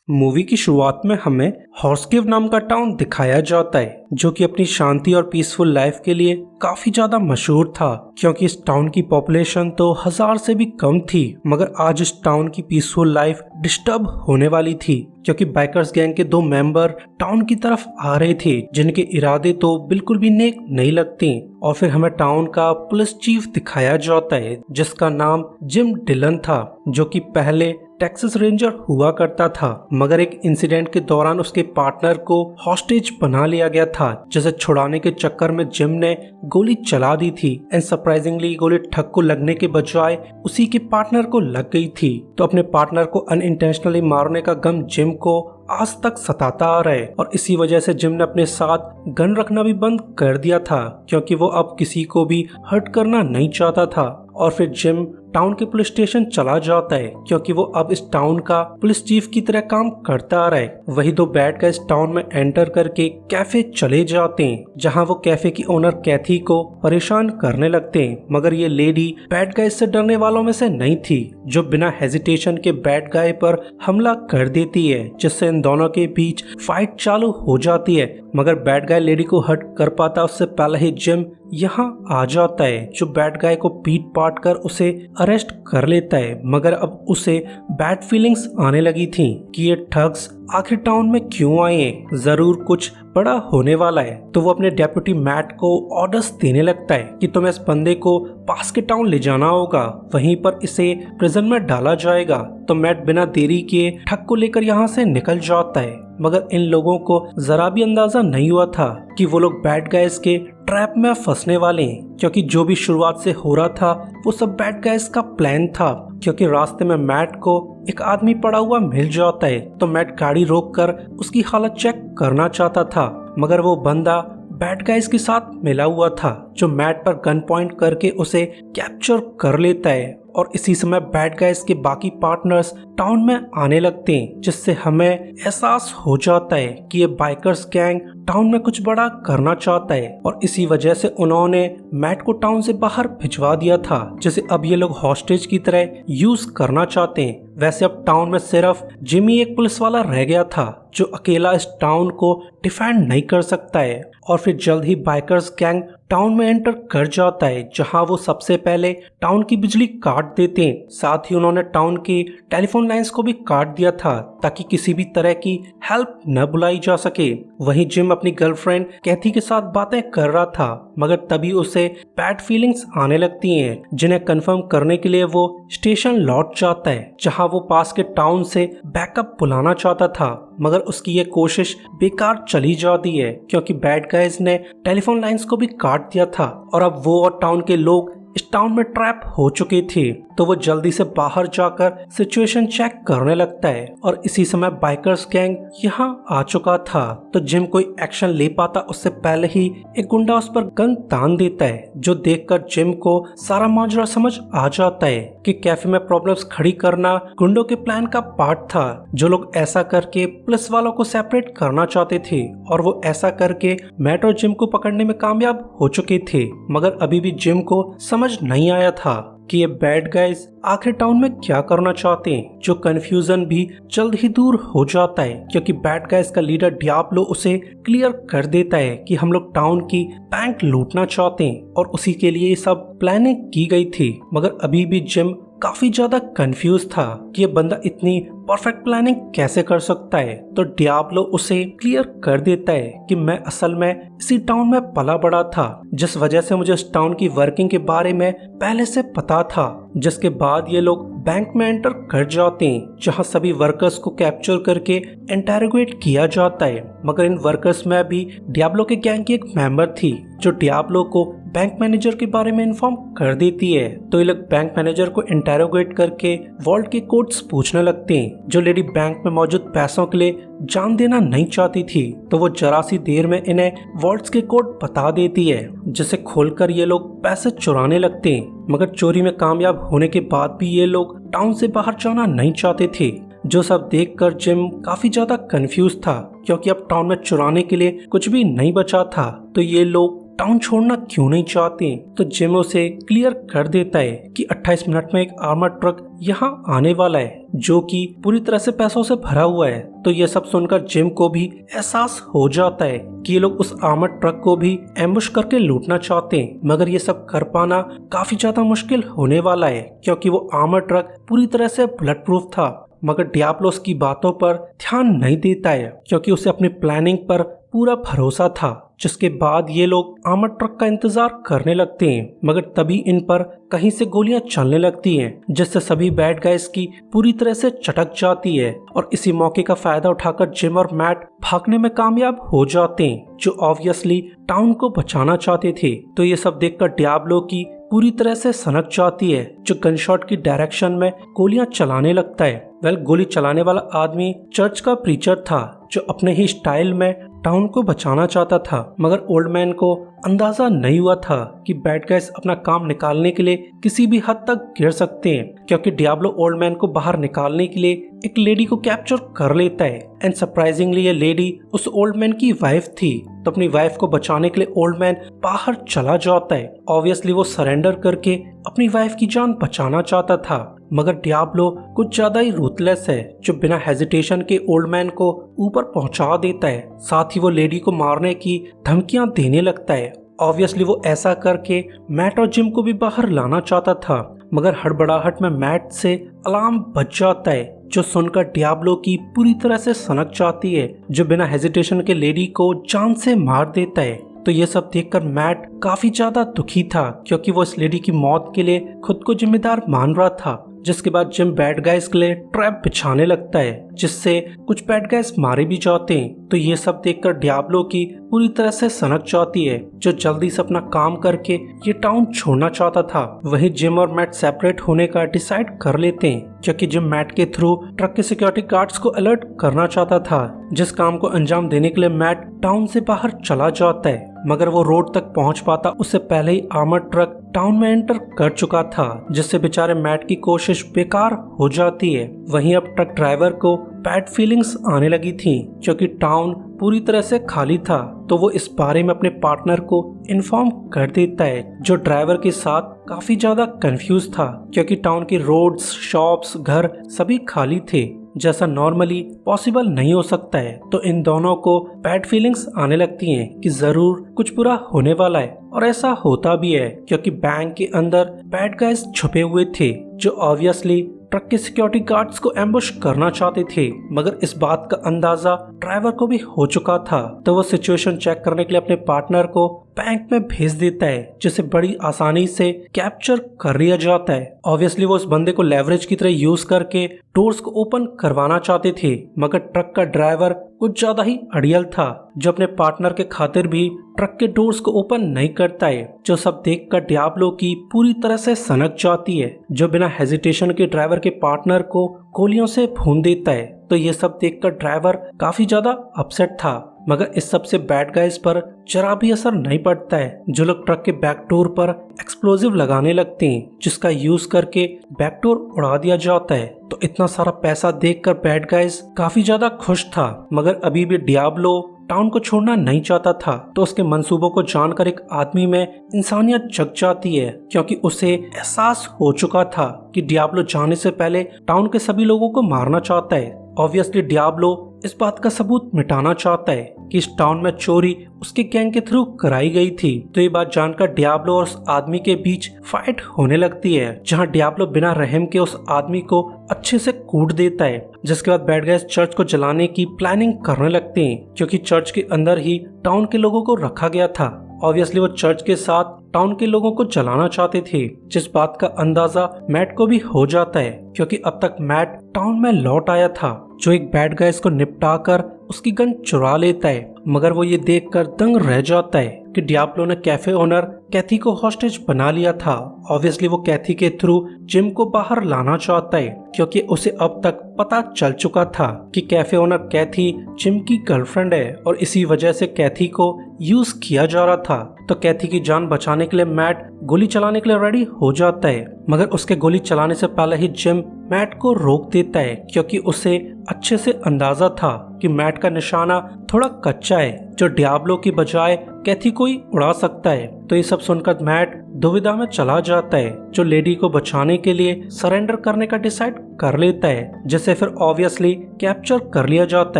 Movie की शुरुआत में हमें हॉर्सकेव नाम का टाउन दिखाया जाता है जो कि अपनी शांति और पीसफुल लाइफ के लिए काफी ज्यादा मशहूर था, क्योंकि इस टाउन की पॉपुलेशन तो 1000 से भी कम थी। मगर आज इस टाउन की पीसफुल लाइफ डिस्टर्ब होने वाली थी, क्योंकि बाइकर्स गैंग के 2 मेंबर टाउन की तरफ आ रहे थे जिनके इरादे तो बिल्कुल भी नेक नहीं लगते। और फिर हमें टाउन का पुलिस चीफ दिखाया जाता है जिसका नाम जिम डिलन था, जो कि पहले टेक्सास रेंजर हुआ करता था। मगर एक इंसिडेंट के दौरान उसके पार्टनर को हॉस्टेज बना लिया गया था, जिसे छुड़ाने के चक्कर में जिम ने गोली चला दी थी। एंड सरप्राइजिंगली गोली ठग को लगने के बजाय उसी के पार्टनर को लग गई थी। तो अपने पार्टनर को अनइंटेंशनली मारने का गम जिम को आज तक सताता आ रहा है, और इसी वजह से जिम ने अपने साथ गन रखना भी बंद कर दिया था, क्योंकि वो अब किसी को भी हर्ट करना नहीं चाहता था। और फिर जिम टाउन के पुलिस स्टेशन चला जाता है, क्योंकि वो अब इस टाउन का पुलिस चीफ की तरह काम करता आ रहा है। वही 2 बैड गाइस टाउन में एंटर करके कैफे चले जाते हैं, जहां वो कैफे की ओनर कैथी को परेशान करने लगते हैं। मगर ये लेडी बैड गाइस से डरने वालों में से नहीं थी, जो बिना हेजिटेशन के बैड गाय पर हमला कर देती है, जिससे इन दोनों के बीच फाइट चालू हो जाती है। मगर बैड गाय लेडी को हर्ट कर पाता उससे पहले ही जिम यहाँ आ जाता है, जो बैड गाय को पीट पाट कर उसे अरेस्ट कर लेता है। मगर अब उसे बैड फीलिंग्स आने लगी थी कि ये ठग्स आखिर टाउन में क्यों आए हैं, जरूर कुछ बड़ा होने वाला है। तो वो अपने डेप्यूटी मैट को ऑर्डर्स देने लगता है कि तुम्हें इस बंदे को पास के टाउन ले जाना होगा, वहीं पर इसे प्रिजन में डाला जाएगा। तो मैट बिना देरी किए ठग को लेकर यहाँ से निकल जाता है। मगर इन लोगों को जरा भी अंदाजा नहीं हुआ था कि वो लोग बैड गाइस के ट्रैप में फंसने वाले हैं, क्योंकि जो भी शुरुआत से हो रहा था वो सब बैड गाइस का प्लान था। क्योंकि रास्ते में मैट को एक आदमी पड़ा हुआ मिल जाता है, तो मैट गाड़ी रोककर उसकी हालत चेक करना चाहता था। मगर वो बंदा बैड गाइस के साथ मिला हुआ था, जो मैट पर गन पॉइंट करके उसे कैप्चर कर लेता है। और इसी समय बैड गाइस के बाकी पार्टनर्स टाउन में आने लगते हैं, जिससे हमें एहसास हो जाता है कि ये बाइकर्स गैंग टाउन में कुछ बड़ा करना चाहता है। और इसी वजह से उन्होंने मैट को टाउन से बाहर भिजवा दिया था, जिसे अब ये लोग हॉस्टेज की तरह यूज करना चाहते हैं। वैसे अब टाउन में सिर्फ जिमी एक पुलिस वाला रह गया था, जो अकेला इस टाउन को डिफेंड नहीं कर सकता है। और फिर जल्द ही बाइकर्स गैंग टाउन में एंटर कर जाता है, जहां वो सबसे पहले टाउन की बिजली काट देते हैं। साथ ही उन्होंने टाउन की टेलीफोन लाइंस को भी काट दिया था, ताकि किसी भी तरह की हेल्प न बुलाई जा सके। वहीं जिम अपनी गर्लफ्रेंड कैथी के साथ बातें कर रहा था, मगर तभी उसे बैड फीलिंग्स आने लगती हैं, जिन्हें कंफर्म करने के लिए वो स्टेशन लौट जाता है, जहां वो पास के टाउन से बैकअप बुलाना चाहता था। मगर उसकी ये कोशिश बेकार चली जाती है, क्योंकि बैड गाइज ने टेलीफोन लाइंस को भी काट दिया था, और अब वो और टाउन के लोग इस टाउन में ट्रैप हो चुके थे। तो वो जल्दी से बाहर जाकर सिचुएशन चेक करने लगता है, और इसी समय बाइकर्स गैंग यहाँ आ चुका था। तो जिम कोई एक्शन ले पाता उससे पहले ही एक गुंडा उस पर गन तान देता है, जो देखकर जिम को सारा माजरा समझ आ जाता है कि कैफे में प्रॉब्लम्स खड़ी करना गुंडों के प्लान का पार्ट था, जो लोग ऐसा करके पुलिस वालों को सेपरेट करना चाहते थे। और वो ऐसा करके मैट और जिम को पकड़ने में कामयाब हो चुके थे। मगर अभी भी जिम को समझ नहीं आया था कि ये बैड गाइज आखिर टाउन में क्या करना चाहते हैं, जो कंफ्यूजन भी जल्द ही दूर हो जाता है, क्योंकि बैड गाइज का लीडर डियाब्लो उसे क्लियर कर देता है कि हम लोग टाउन की बैंक लूटना चाहते हैं, और उसी के लिए सब प्लानिंग की गई थी। मगर अभी भी जिम काफी ज्यादा कंफ्यूज था कि ये बंदा इतनी परफेक्ट प्लानिंग कैसे कर सकता है। तो डियाब्लो उसे क्लियर कर देता है कि मैं असल में इसी टाउन में पला बड़ा था, जिस वजह से मुझे इस टाउन की वर्किंग के बारे में पहले से पता था। जिसके बाद ये लोग बैंक में एंटर कर जाते हैं, जहां सभी वर्कर्स को कैप्चर करके इंटेरोगेट किया जाता है। मगर इन वर्कर्स में भी डियाब्लो के गैंग की एक मेंबर थी, जो डियाब्लो को बैंक मैनेजर के बारे में इन्फॉर्म कर देती है। तो ये लोग बैंक मैनेजर को इंटेरोगेट करके वॉल्ट के कोड्स पूछने लगते हैं, जो लेडी बैंक में मौजूद पैसों के लिए जान देना नहीं चाहती थी। तो वो जरा सी देर में इन्हें वॉल्ट्स के कोड बता देती है, जिसे खोलकर ये लोग पैसे चुराने लगते हैं। मगर चोरी में कामयाब होने के बाद भी ये लोग टाउन से बाहर जाना नहीं चाहते थे, जो सब देखकर जिम काफी ज्यादा कंफ्यूज था, क्योंकि अब टाउन में चुराने के लिए कुछ भी नहीं बचा था। तो ये लोग टाउन छोड़ना क्यों नहीं चाहते, तो जिम उसे क्लियर कर देता है कि 28 मिनट में एक आर्मर ट्रक यहाँ आने वाला है जो कि पूरी तरह से पैसों से भरा हुआ है। तो ये सब सुनकर जिम को भी एहसास हो जाता है कि ये लोग उस आर्मर ट्रक को भी एम्बुश करके लूटना चाहते हैं, मगर ये सब कर पाना काफी ज्यादा मुश्किल होने वाला है क्योंकि वो आर्मर ट्रक पूरी तरह से बुलेट प्रूफ था। मगर डियाब्लो उसकी बातों पर ध्यान नहीं देता है क्योंकि उसे अपनी प्लानिंग पर पूरा भरोसा था। जिसके बाद ये लोग आर्मर ट्रक का इंतजार करने लगते हैं, मगर तभी इन पर कहीं से गोलियां चलने लगती हैं जिससे सभी बैड गाइज की पूरी तरह से चटक जाती है और इसी मौके का फायदा उठाकर जिम और मैट भागने में कामयाब हो जाते हैं जो ऑब्वियसली टाउन को बचाना चाहते थे। तो ये सब देखकर डियाब्लो की पूरी तरह से सनक जाती है जो गनशॉट की डायरेक्शन में गोलियां चलाने लगता है। गोली चलाने वाला आदमी चर्च का प्रीचर था जो अपने ही स्टाइल में टाउन को बचाना चाहता था, मगर ओल्ड मैन को अंदाजा नहीं हुआ था कि बैड गाइज अपना काम निकालने के लिए किसी भी हद तक गिर सकते हैं क्योंकि डियाब्लो ओल्ड मैन को बाहर निकालने के लिए एक लेडी को कैप्चर कर लेता है एंड सरप्राइजिंगली ये लेडी उस ओल्ड मैन की वाइफ थी। तो अपनी वाइफ को बचाने के लिए ओल्ड मैन बाहर चला जाता है। ऑब्वियसली वो सरेंडर करके अपनी वाइफ की जान बचाना चाहता था, मगर डियाब्लो कुछ ज्यादा ही रूथलेस है जो बिना हेजिटेशन के ओल्ड मैन को ऊपर पहुंचा देता है। साथ ही वो लेडी को मारने की धमकियां देने लगता है। ऑब्वियसली वो ऐसा करके मैट और जिम को भी बाहर लाना चाहता था, मगर हड़बड़ाहट में मैट से अलार्म बज जाता है जो सुनकर डियाब्लो की पूरी तरह से सनक जाती है जो बिना हेजिटेशन के लेडी को जान से मार देता है। तो ये सब देखकर मैट काफी ज्यादा दुखी था क्योंकि वो इस लेडी की मौत के लिए खुद को जिम्मेदार मान रहा था। जिसके बाद जिम बैड गाइज के लिए ट्रैप बिछाने लगता है जिससे कुछ बैड गाइज मारे भी जाते हैं। तो ये सब देखकर डियाब्लो की पूरी तरह से सनक जाती है जो जल्दी से अपना काम करके ये टाउन छोड़ना चाहता था। वहीं जिम और मैट सेपरेट होने का डिसाइड कर लेते हैं क्योंकि जिम मैट के थ्रू ट्रक के सिक्योरिटी गार्ड्स को अलर्ट करना चाहता था, जिस काम को अंजाम देने के लिए मैट टाउन से बाहर चला जाता है, मगर वो रोड तक पहुंच पाता उससे पहले ही आर्मर ट्रक टाउन में एंटर कर चुका था जिससे बेचारे मैट की कोशिश बेकार हो जाती है। वहीं अब ट्रक ड्राइवर को बैड फीलिंग्स आने लगी थी क्योंकि टाउन पूरी तरह से खाली था। तो वो इस बारे में अपने पार्टनर को इन्फॉर्म कर देता है जो ड्राइवर के साथ काफी ज्यादा कंफ्यूज था क्योंकि टाउन के रोड्स, शॉप्स, घर सभी खाली थे जैसा नॉर्मली पॉसिबल नहीं हो सकता है। तो इन दोनों को बैड फीलिंग्स आने लगती हैं कि जरूर कुछ बुरा होने वाला है और ऐसा होता भी है क्योंकि बैंक के अंदर बैड गाइज छुपे हुए थे जो ऑब्वियसली ट्रक के सिक्योरिटी गार्ड्स को एम्बुश करना चाहते थे, मगर इस बात का अंदाजा ड्राइवर को भी हो चुका था। तो वो सिचुएशन चेक करने के लिए अपने पार्टनर को बैंक में भेज देता है जिसे बड़ी आसानी से कैप्चर कर लिया जाता है। ऑब्वियसली वो उस बंदे को लेवरेज की तरह यूज करके डोर्स को ओपन करवाना चाहते थे, मगर ट्रक का ड्राइवर कुछ ज्यादा ही अड़ियल था जो अपने पार्टनर के खातिर भी ट्रक के डोर्स को ओपन नहीं करता है। जो सब देखकर डियाब्लो की पूरी तरह से सनक जाती है जो बिना हेजिटेशन के ड्राइवर के पार्टनर को गोलियों से भून देता है। तो ये सब देखकर ड्राइवर काफी ज्यादा अपसेट था, मगर इस सब से बैड गाइज पर जरा भी असर नहीं पड़ता है जो लोग ट्रक के बैक डोर पर एक्सप्लोजिव लगाने लगते हैं जिसका यूज करके बैक डोर उड़ा दिया जाता है। तो इतना सारा पैसा देखकर बैड गाइज काफी ज्यादा खुश था, मगर अभी भी डियाब्लो टाउन को छोड़ना नहीं चाहता था। तो उसके मंसूबों को जानकर एक आदमी में इंसानियत जग जाती है क्योंकि उसे एहसास हो चुका था कि डियाब्लो जाने से पहले टाउन के सभी लोगों को मारना चाहता है। ऑब्वियसली डियाब्लो इस बात का सबूत मिटाना चाहता है कि इस टाउन में चोरी उसके गैंग के थ्रू कराई गई थी। तो ये बात जानकर डियाब्लो और उस आदमी के बीच फाइट होने लगती है जहां डियाब्लो बिना रहम के उस आदमी को अच्छे से कूट देता है। जिसके बाद बैड गाइज चर्च को जलाने की प्लानिंग करने लगते हैं क्योंकि चर्च के अंदर ही टाउन के लोगों को रखा गया था। ऑब्वियसली वो चर्च के साथ टाउन के लोगों को जलाना चाहते थे, जिस बात का अंदाजा मैट को भी हो जाता है क्योंकि अब तक मैट टाउन में लौट आया था जो एक बैड गाइज को निपटा कर उसकी गन चुरा लेता है। मगर वो ये देखकर दंग रह जाता है कि डियाब्लो ने कैफे ओनर कैथी को हॉस्टेज बना लिया था। ऑब्वियसली वो कैथी के थ्रू जिम को बाहर लाना चाहता है क्योंकि उसे अब तक पता चल चुका था कि कैफे ओनर कैथी जिम की गर्लफ्रेंड है और इसी वजह से कैथी को यूज किया जा रहा था। तो कैथी की जान बचाने के लिए मैट गोली चलाने के लिए रेडी हो जाता है, मगर उसके गोली चलाने से पहले ही जिम मैट को रोक देता है क्योंकि उसे अच्छे से अंदाजा था कि मैट का निशाना थोड़ा कच्चा है जो डियाब्लो की बजाय कैथी को ही उड़ा सकता है। तो ये सब सुनकर मैट दुविधा में चला जाता है, जो लेडी को बचाने के लिए सरेंडर करने का डिसाइड कर लेता है, जिसे फिर ऑब्वियसली कैप्चर कर लिया जाता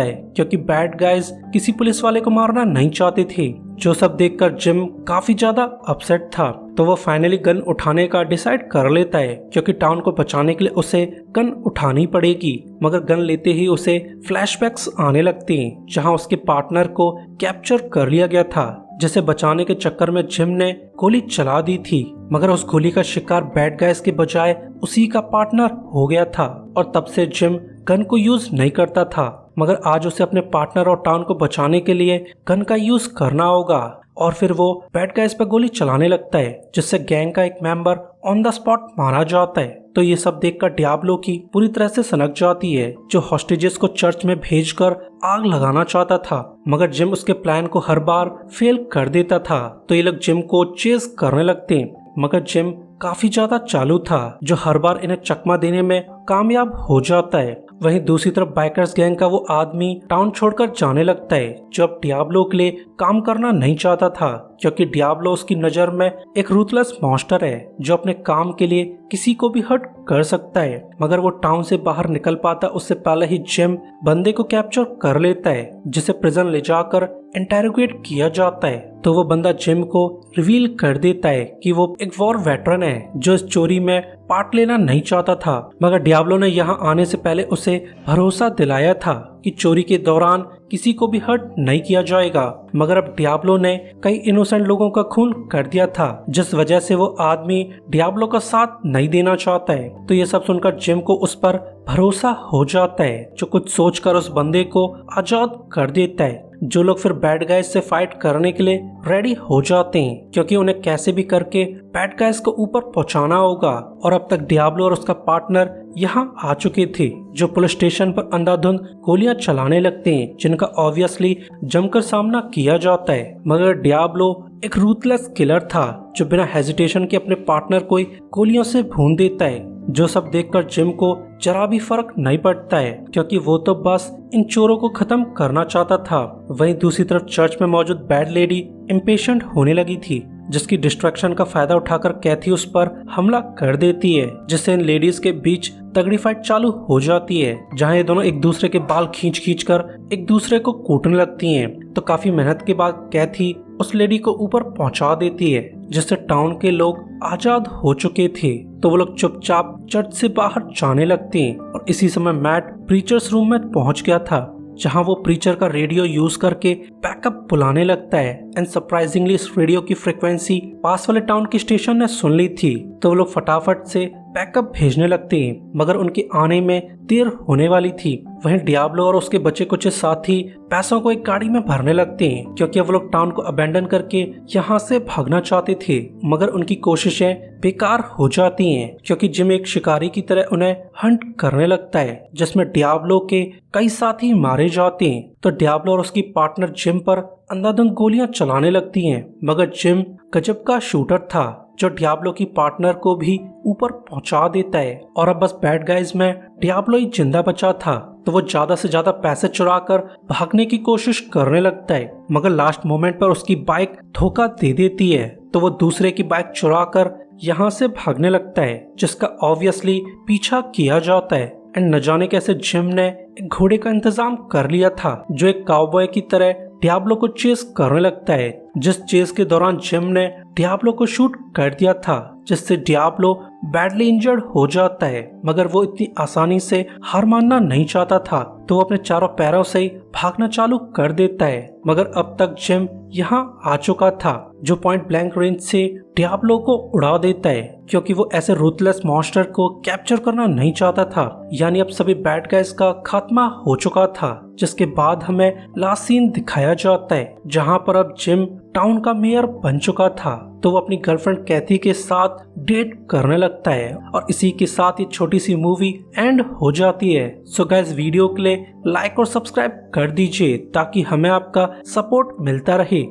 है क्योंकि बैड गाइज किसी पुलिस वाले को मारना नहीं चाहते थे। जो सब देखकर जिम काफी ज्यादा अपसेट था, तो वो फाइनली गन उठाने का डिसाइड कर लेता है क्योंकि टाउन को बचाने के लिए उसे गन उठानी पड़ेगी। मगर गन लेते ही उसे फ्लैशबैक्स आने लगते हैं जहां उसके पार्टनर को कैप्चर कर लिया गया था, जिसे बचाने के चक्कर में जिम ने गोली चला दी थी। मगर उस गोली का शिकार बैड गाइज के बजाय उसी का पार्टनर हो गया था और तब से जिम गन को यूज नहीं करता था। मगर आज उसे अपने पार्टनर और टाउन को बचाने के लिए गन का यूज करना होगा और फिर वो बैड गाइज पर गोली चलाने लगता है, जिससे गैंग का एक मेंबर ऑन द स्पॉट मारा जाता है। तो ये सब देखकर डियाब्लो की पूरी तरह से सनक जाती है, जो हॉस्टेजेस को चर्च में भेजकर आग लगाना चाहता था। मगर जिम उसके प्लान को हर बार फेल कर देता था, तो ये लोग जिम को चेस करने लगते हैं। मगर जिम काफी ज्यादा चालू था, जो हर बार इन्हें चकमा देने में कामयाब हो जाता है। वहीं दूसरी तरफ बाइकर्स गैंग का वो आदमी टाउन छोड़कर जाने लगता है, जो अब डियाब्लो के लिए काम करना नहीं चाहता था क्योंकि डियाब्लो उसकी नजर में एक रूथलेस मॉन्स्टर है जो अपने काम के लिए किसी को भी हर्ट कर सकता है। मगर वो टाउन से बाहर निकल पाता उससे पहले ही जिम बंदे को कैप्चर कर लेता है, जिसे प्रिजन ले जाकर इंटेरोगेट किया जाता है। तो वो बंदा जिम को रिवील कर देता है कि वो एक वॉर वेटरन है जो इस चोरी में पार्ट लेना नहीं चाहता था। मगर डियाब्लो ने यहाँ आने से पहले उसे भरोसा दिलाया था कि चोरी के दौरान किसी को भी हर्ट नहीं किया जाएगा। मगर अब डियाब्लो ने कई इनोसेंट लोगों का खून कर दिया था, जिस वजह से वो आदमी डियाब्लो का साथ नहीं देना चाहता है। तो ये सब सुनकर जिम को उस पर भरोसा हो जाता है, जो कुछ सोचकर उस बंदे को आजाद कर देता है। जो लोग फिर बैड गाइज से फाइट करने के लिए रेडी हो जाते हैं क्योंकि उन्हें कैसे भी करके बैड गाइज को ऊपर पहुंचाना होगा। और अब तक डियाब्लो और उसका पार्टनर यहाँ आ चुके थे, जो पुलिस स्टेशन पर अंधाधुंध गोलियां चलाने लगते हैं, जिनका ऑब्वियसली जमकर सामना किया जाता है। मगर डियाब्लो एक रूथलेस किलर था जो बिना हेजिटेशन के अपने पार्टनर को ही गोलियों से भून देता है। जो सब देखकर जिम को जरा भी फर्क नहीं पड़ता है क्योंकि वो तो बस इन चोरों को खत्म करना चाहता था। वहीं दूसरी तरफ चर्च में मौजूद बैड लेडी इम्पेशेंट होने लगी थी, जिसकी डिस्ट्रैक्शन का फायदा उठाकर कैथी उस पर हमला कर देती है, जिससे इन लेडीज के बीच तगड़ी फाइट चालू हो जाती है, जहां ये दोनों एक दूसरे के बाल खींच कर एक दूसरे को कूटने लगती हैं। तो काफी मेहनत के बाद कैथी उस लेडी को ऊपर पहुंचा देती है, जिससे टाउन के लोग आजाद हो चुके थे। तो वो लोग चुपचाप चर्च से बाहर जाने लगते हैं और इसी समय मैट प्रीचर्स रूम में पहुंच गया था, जहां वो प्रीचर का रेडियो यूज करके बैकअप बुलाने लगता है। एंड सरप्राइजिंगली इस रेडियो की फ्रीक्वेंसी पास वाले टाउन की स्टेशन ने सुन ली थी। तो वो लोग फटाफट से बैकअप भेजने लगते हैं, मगर उनके आने में देर होने वाली थी। वहीं डियाब्लो और उसके बचे कुछ साथी पैसों को एक गाड़ी में भरने लगते हैं क्योंकि वो लोग टाउन को अबेंडन करके यहाँ से भागना चाहते थे। मगर उनकी कोशिशें बेकार हो जाती हैं क्योंकि जिम एक शिकारी की तरह उन्हें हंट करने लगता है, जिसमें डियाब्लो के कई साथी मारे जाते हैं। तो डियाब्लो और उसकी पार्टनर जिम पर अंधाधुंध गोलियां चलाने लगती हैं। मगर जिम गजब का शूटर था जो डियाब्लो की पार्टनर को भी ऊपर पहुंचा देता है। और अब बस बैड गाइज में डियाब्लो ही जिंदा बचा था, तो वो ज्यादा से ज्यादा पैसे चुराकर भागने की कोशिश करने लगता है। मगर लास्ट मोमेंट पर उसकी बाइक धोखा दे देती है, तो वो दूसरे की बाइक चुराकर यहाँ से भागने लगता है, जिसका ऑब्वियसली पीछा किया जाता है। एंड न जाने कैसे जिम ने एक घोड़े का इंतजाम कर लिया था जो एक काउबॉय की तरह डियाब्लो को चेस करने लगता है, जिस चेस के दौरान जिम ने डियाब्लो को शूट कर दिया था, जिससे डियाब्लो बैडली इंजर्ड हो जाता है। मगर वो इतनी आसानी से हार मानना नहीं चाहता था, तो वो अपने चारों पैरों से ही भागना चालू कर देता है। मगर अब तक जिम यहाँ आ चुका था, जो पॉइंट ब्लैंक रेंज से डियाब्लो को उड़ा देता है क्योंकि वो ऐसे रूथलेस मॉन्स्टर को कैप्चर करना नहीं चाहता था। यानी अब सभी बैड गाइज का खात्मा हो चुका था, जिसके बाद हमें लास्ट सीन दिखाया जाता है जहाँ पर अब जिम टाउन का मेयर बन चुका था। तो वो अपनी गर्लफ्रेंड कैथी के साथ डेट करने लगता है और इसी के साथ ये छोटी सी मूवी एंड हो जाती है। सो गाइस, वीडियो के लिए लाइक और सब्सक्राइब कर दीजिए ताकि हमें आपका सपोर्ट मिलता रहे।